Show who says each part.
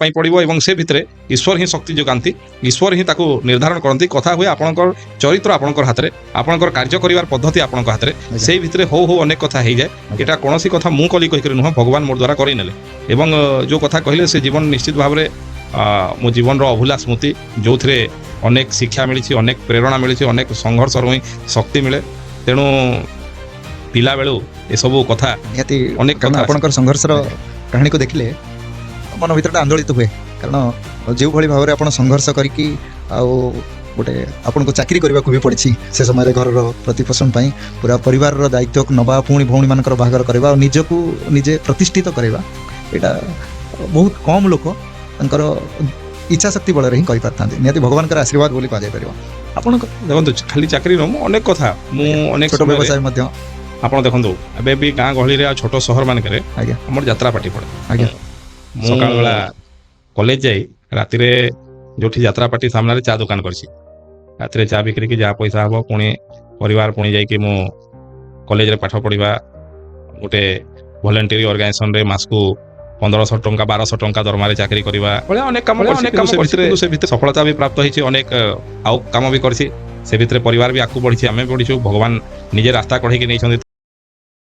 Speaker 1: पड़ो और से भितर ईश्वर ही शक्ति जोगाती ईश्वर ही ताकू निर्धारण करती कथा हुए आपंकर चरित्र आपंकर हाथ में आपंकर कार्य कर पद्धति आपण हाथ में से भितर हो अनेक कथा हो जाए यहाँ कौन कथा मु कली कहीकि नुह भगवान मोर द्वारा करने एवं जो कथा कहले से जीवन निश्चित भाव में मो जीवन अभूला स्मृति जो थे अनेक शिक्षा मिली अनेक प्रेरणा मिली अनेक संघर्ष ही शक्ति मिले तेणु पिला बेलू ये सब कथा
Speaker 2: निहाती
Speaker 1: अनेक
Speaker 2: कारण
Speaker 1: कथा
Speaker 2: आपणकर संघर्षर कहानी को देखिले मन भीतर आंदोलित हुए कारण जो भली भाव में आप संघर्ष करके गोटे आपन को चाकरी करने को भी पड़ी से समय घर प्रतिपोषण पूरा परिवार दायित्व नवा पुणी भौणी मान बाहागर करवा निजक निजे प्रतिष्ठित करवा यहाँ बहुत कम लोक तर इच्छा शक्ति बल ही करें निहाती भगवान आशीर्वाद बोली कह जापर
Speaker 1: आपण देखो खाली चाकरी न अनेक कथा अनेक
Speaker 2: छोट व्यवसाय
Speaker 1: आप देखो ए भी गाँ गहली छोट सहर मानक
Speaker 2: आज्ञा
Speaker 1: आम यात्रा पार्टी पड़े
Speaker 2: आज्ञा
Speaker 1: सका बेला कॉलेज जाई राति जो यात्रा पार्टी सामने चा दुकान कर राति चा बिक्री की जहाँ पैसा हम पुणी परिवार पुणी जाकि मो कॉलेज रे पाठ पढ़ा गोटे वॉलंटरी ऑर्गेनाइजेशन रे मास को 1500 टंका 1200 टंका दरमारे चाकरी करवा अनेक काम से भितर सफलता भी प्राप्त होती अनेक आउ काम भी करसी से भितर परिवार भी आगू बढ़ी आम बढ़ी भगवान निजे रास्ता कढ़े नहीं